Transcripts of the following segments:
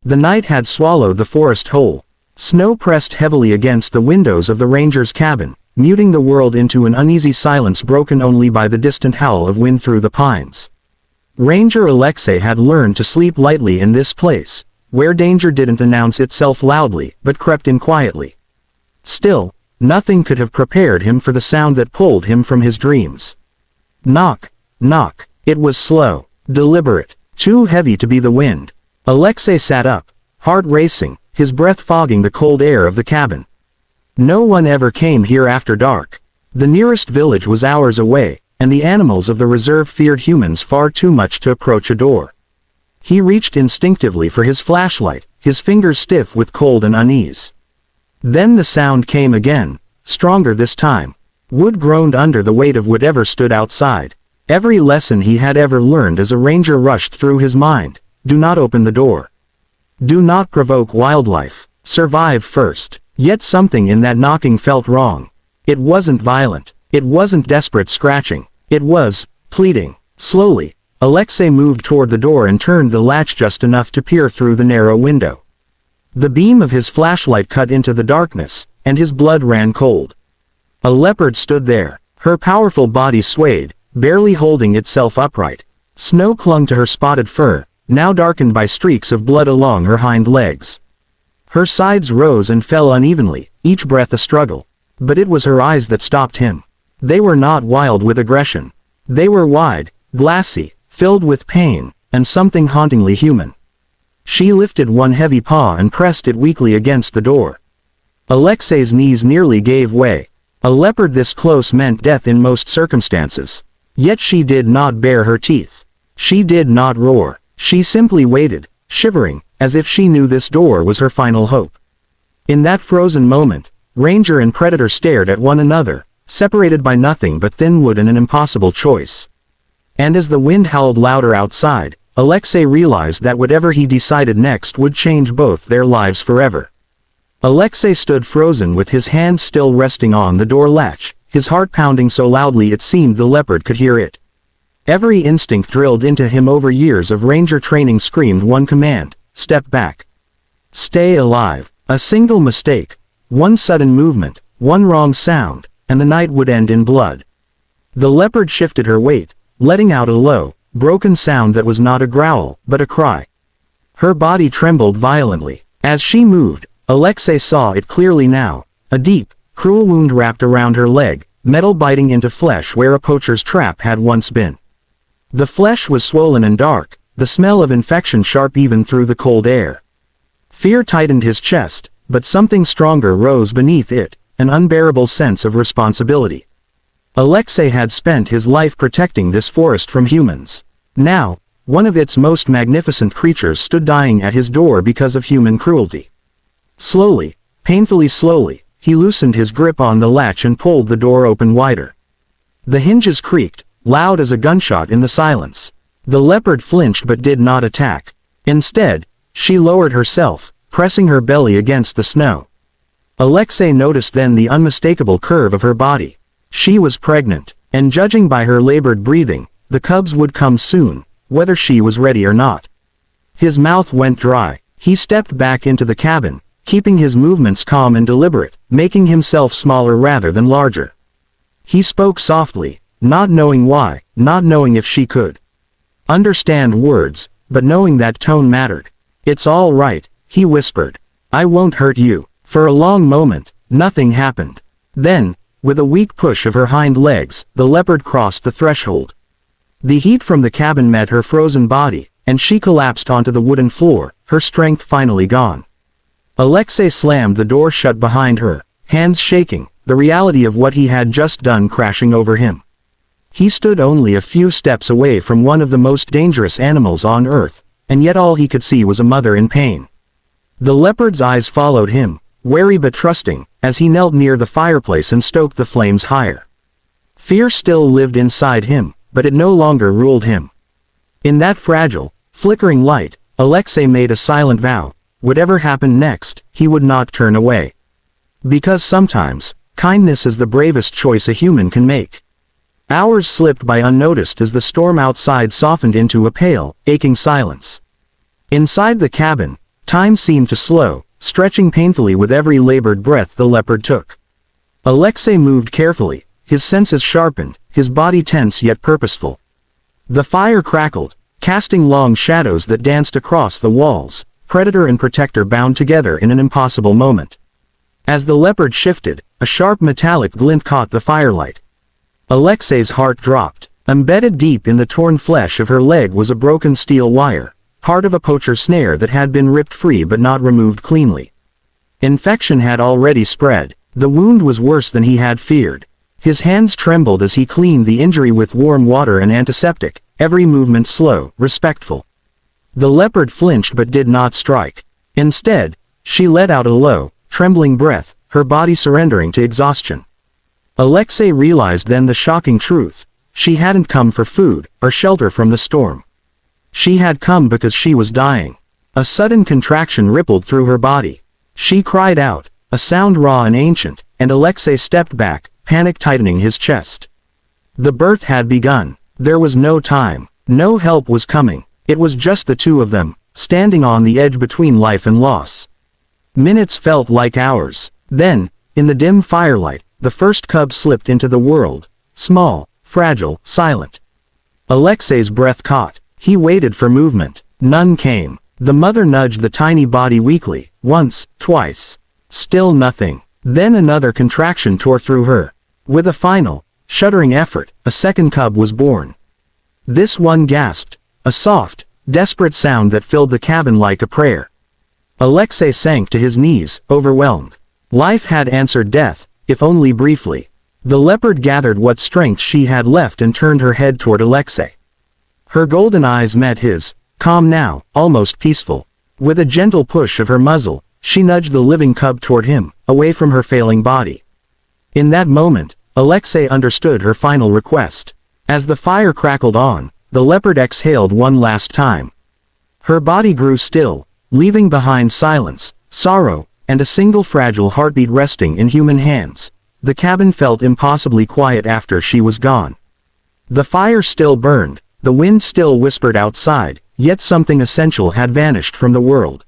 The night had swallowed the forest whole. Snow pressed heavily against the windows of the ranger's cabin, muting the world into an uneasy silence broken only by the distant howl of wind through the pines. Ranger Alexei had learned to sleep lightly in this place, where danger didn't announce itself loudly but crept in quietly. Still, nothing could have prepared him for the sound that pulled him from his dreams. Knock, knock. It was slow, deliberate, too heavy to be the wind. Alexei sat up, heart racing, his breath fogging the cold air of the cabin. No one ever came here after dark. The nearest village was hours away, and the animals of the reserve feared humans far too much to approach a door. He reached instinctively for his flashlight, his fingers stiff with cold and unease. Then the sound came again, stronger this time. Wood groaned under the weight of whatever stood outside. Every lesson he had ever learned as a ranger rushed through his mind. Do not open the door. Do not provoke wildlife. Survive first. Yet something in that knocking felt wrong. It wasn't violent. It wasn't desperate scratching. It was pleading. Slowly, Alexei moved toward the door and turned the latch just enough to peer through the narrow window. The beam of his flashlight cut into the darkness, and his blood ran cold. A leopard stood there. Her powerful body swayed, barely holding itself upright. Snow clung to her spotted fur, now darkened by streaks of blood along her hind legs. Her sides rose and fell unevenly, each breath a struggle. But it was her eyes that stopped him. They were not wild with aggression. They were wide, glassy, filled with pain, and something hauntingly human. She lifted one heavy paw and pressed it weakly against the door. Alexei's knees nearly gave way. A leopard this close meant death in most circumstances. Yet she did not bare her teeth. She did not roar. She simply waited, shivering, as if she knew this door was her final hope. In that frozen moment, Ranger and Predator stared at one another, separated by nothing but thin wood and an impossible choice. And as the wind howled louder outside, Alexei realized that whatever he decided next would change both their lives forever. Alexei stood frozen with his hand still resting on the door latch, his heart pounding so loudly it seemed the leopard could hear it. Every instinct drilled into him over years of ranger training screamed one command: step back. Stay alive. A single mistake, one sudden movement, one wrong sound, and the night would end in blood. The leopard shifted her weight, letting out a low, broken sound that was not a growl, but a cry. Her body trembled violently. As she moved, Alexei saw it clearly now. A deep, cruel wound wrapped around her leg, metal biting into flesh where a poacher's trap had once been. The flesh was swollen and dark, the smell of infection sharp even through the cold air. Fear tightened his chest, but something stronger rose beneath it, an unbearable sense of responsibility. Alexei had spent his life protecting this forest from humans. Now, one of its most magnificent creatures stood dying at his door because of human cruelty. Slowly, painfully slowly, he loosened his grip on the latch and pulled the door open wider. The hinges creaked, loud as a gunshot in the silence. The leopard flinched but did not attack. Instead, she lowered herself, pressing her belly against the snow. Alexei noticed then the unmistakable curve of her body. She was pregnant, and judging by her labored breathing, the cubs would come soon, whether she was ready or not. His mouth went dry. He stepped back into the cabin, keeping his movements calm and deliberate, making himself smaller rather than larger. He spoke softly, not knowing why, not knowing if she could understand words, but knowing that tone mattered. "It's all right," he whispered. "I won't hurt you." For a long moment, nothing happened. Then, with a weak push of her hind legs, the leopard crossed the threshold. The heat from the cabin met her frozen body, and she collapsed onto the wooden floor, her strength finally gone. Alexei slammed the door shut behind her, hands shaking, the reality of what he had just done crashing over him. He stood only a few steps away from one of the most dangerous animals on earth, and yet all he could see was a mother in pain. The leopard's eyes followed him, wary but trusting, as he knelt near the fireplace and stoked the flames higher. Fear still lived inside him, but it no longer ruled him. In that fragile, flickering light, Alexei made a silent vow: whatever happened next, he would not turn away. Because sometimes, kindness is the bravest choice a human can make. Hours slipped by unnoticed as the storm outside softened into a pale, aching silence. Inside the cabin, Time seemed to slow, stretching painfully with every labored breath the leopard took. Alexei moved carefully, his senses sharpened, his body tense yet purposeful. The fire crackled, casting long shadows that danced across the walls, predator and protector bound together in an impossible moment. As the leopard shifted, a sharp metallic glint caught the firelight. Alexei's heart dropped. Embedded deep in the torn flesh of her leg was a broken steel wire, part of a poacher's snare that had been ripped free but not removed cleanly. Infection had already spread. The wound was worse than he had feared. His hands trembled as he cleaned the injury with warm water and antiseptic, every movement slow, respectful. The leopard flinched but did not strike. Instead, she let out a low, trembling breath, her body surrendering to exhaustion. Alexei realized then the shocking truth. She hadn't come for food, or shelter from the storm. She had come because she was dying. A sudden contraction rippled through her body. She cried out, a sound raw and ancient, and Alexei stepped back, panic tightening his chest. The birth had begun. There was no time. No help was coming. It was just the two of them, standing on the edge between life and loss. Minutes felt like hours. Then, in the dim firelight, the first cub slipped into the world, small, fragile, silent. Alexei's breath caught. He waited for movement. None came. The mother nudged the tiny body weakly, once, twice. Still nothing. Then another contraction tore through her. With a final, shuddering effort, a second cub was born. This one gasped, a soft, desperate sound that filled the cabin like a prayer. Alexei sank to his knees, overwhelmed. Life had answered death, if only briefly. The leopard gathered what strength she had left and turned her head toward Alexei. Her golden eyes met his, calm now, almost peaceful. With a gentle push of her muzzle, she nudged the living cub toward him, away from her failing body. In that moment, Alexei understood her final request. As the fire crackled on, the leopard exhaled one last time. Her body grew still, leaving behind silence, sorrow, and a single fragile heartbeat resting in human hands. The cabin felt impossibly quiet after she was gone. The fire still burned, the wind still whispered outside, yet something essential had vanished from the world.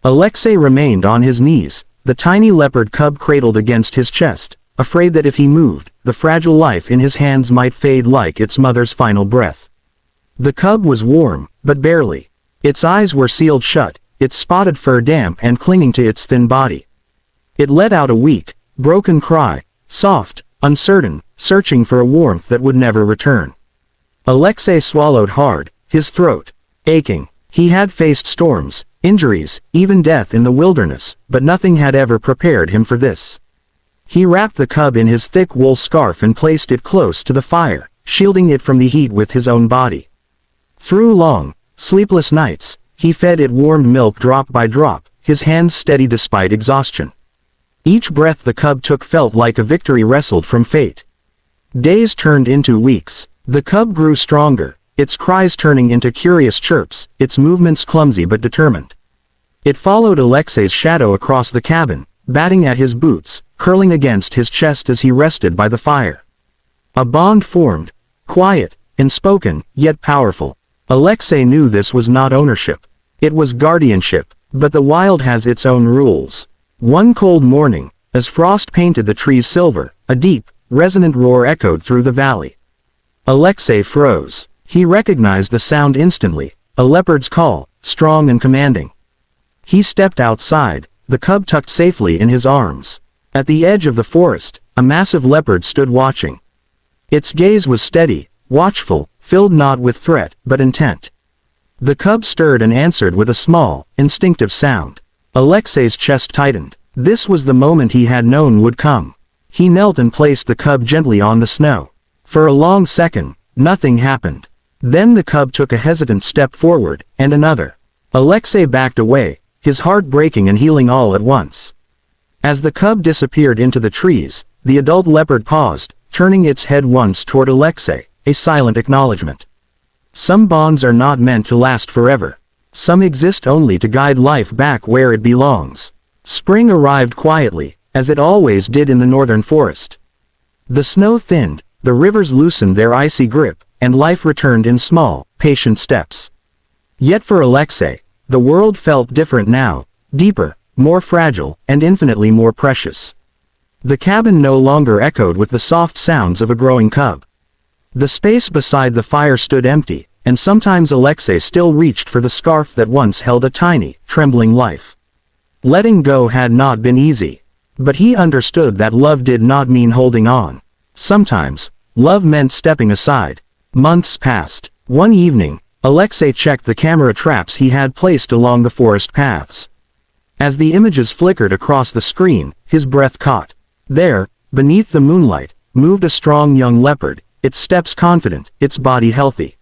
Alexei remained on his knees, the tiny leopard cub cradled against his chest, afraid that if he moved, the fragile life in his hands might fade like its mother's final breath. The cub was warm, but barely. Its eyes were sealed shut, its spotted fur damp and clinging to its thin body. It let out a weak, broken cry, soft, uncertain, searching for a warmth that would never return. Alexei swallowed hard, his throat aching. He had faced storms, injuries, even death in the wilderness, but nothing had ever prepared him for this. He wrapped the cub in his thick wool scarf and placed it close to the fire, shielding it from the heat with his own body. Through long, sleepless nights, he fed it warmed milk drop by drop, his hands steady despite exhaustion. Each breath the cub took felt like a victory wrestled from fate. Days turned into weeks. The cub grew stronger, its cries turning into curious chirps, its movements clumsy but determined. It followed Alexei's shadow across the cabin, batting at his boots, curling against his chest as he rested by the fire. A bond formed, quiet, unspoken, yet powerful. Alexei knew this was not ownership. It was guardianship, but the wild has its own rules. One cold morning, as frost painted the trees silver, a deep, resonant roar echoed through the valley. Alexei froze. He recognized the sound instantly, a leopard's call, strong and commanding. He stepped outside, the cub tucked safely in his arms. At the edge of the forest, a massive leopard stood watching. Its gaze was steady, watchful, filled not with threat, but intent. The cub stirred and answered with a small, instinctive sound. Alexei's chest tightened. This was the moment he had known would come. He knelt and placed the cub gently on the snow. For a long second, nothing happened. Then the cub took a hesitant step forward, and another. Alexei backed away, his heart breaking and healing all at once. As the cub disappeared into the trees, the adult leopard paused, turning its head once toward Alexei, a silent acknowledgement. Some bonds are not meant to last forever. Some exist only to guide life back where it belongs. Spring arrived quietly, as it always did in the northern forest. The snow thinned, the rivers loosened their icy grip, and life returned in small, patient steps. Yet for Alexei, The world felt different now, deeper, more fragile, and infinitely more precious. The cabin no longer echoed with the soft sounds of a growing cub. The space beside the fire stood empty, and sometimes Alexei still reached for the scarf that once held a tiny, trembling life. Letting go had not been easy. But he understood that love did not mean holding on. Sometimes, love meant stepping aside. Months passed. One evening, Alexei checked the camera traps he had placed along the forest paths. As the images flickered across the screen, his breath caught. There, beneath the moonlight, moved a strong young leopard, its steps confident, its body healthy.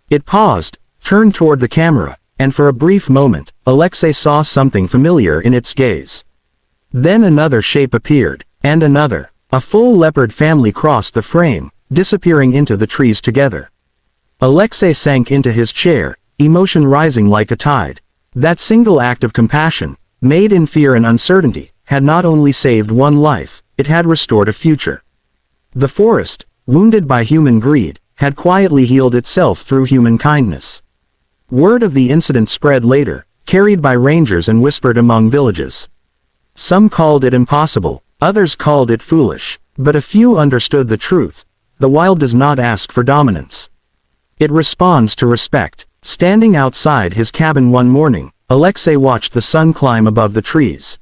It paused, turned toward the camera, and for a brief moment, Alexei saw something familiar in its gaze. Then another shape appeared, and another. A full leopard family crossed the frame, disappearing into the trees together. Alexei sank into his chair, emotion rising like a tide. That single act of compassion, made in fear and uncertainty, had not only saved one life, it had restored a future. The forest, wounded by human greed, had quietly healed itself through human kindness. Word of the incident spread later, carried by rangers and whispered among villages. Some called it impossible, others called it foolish, but a few understood the truth. The wild does not ask for dominance. It responds to respect. Standing outside his cabin one morning, Alexei watched the sun climb above the trees.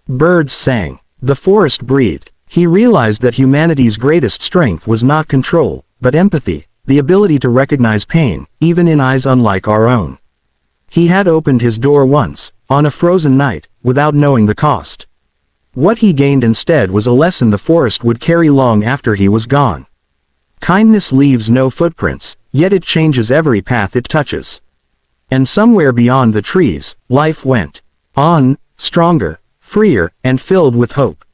Birds sang. The forest breathed. He realized that humanity's greatest strength was not control, but empathy, the ability to recognize pain, even in eyes unlike our own. He had opened his door once, on a frozen night, without knowing the cost. What he gained instead was a lesson the forest would carry long after he was gone. Kindness leaves no footprints, yet it changes every path it touches. And somewhere beyond the trees, life went on, stronger, freer, and filled with hope.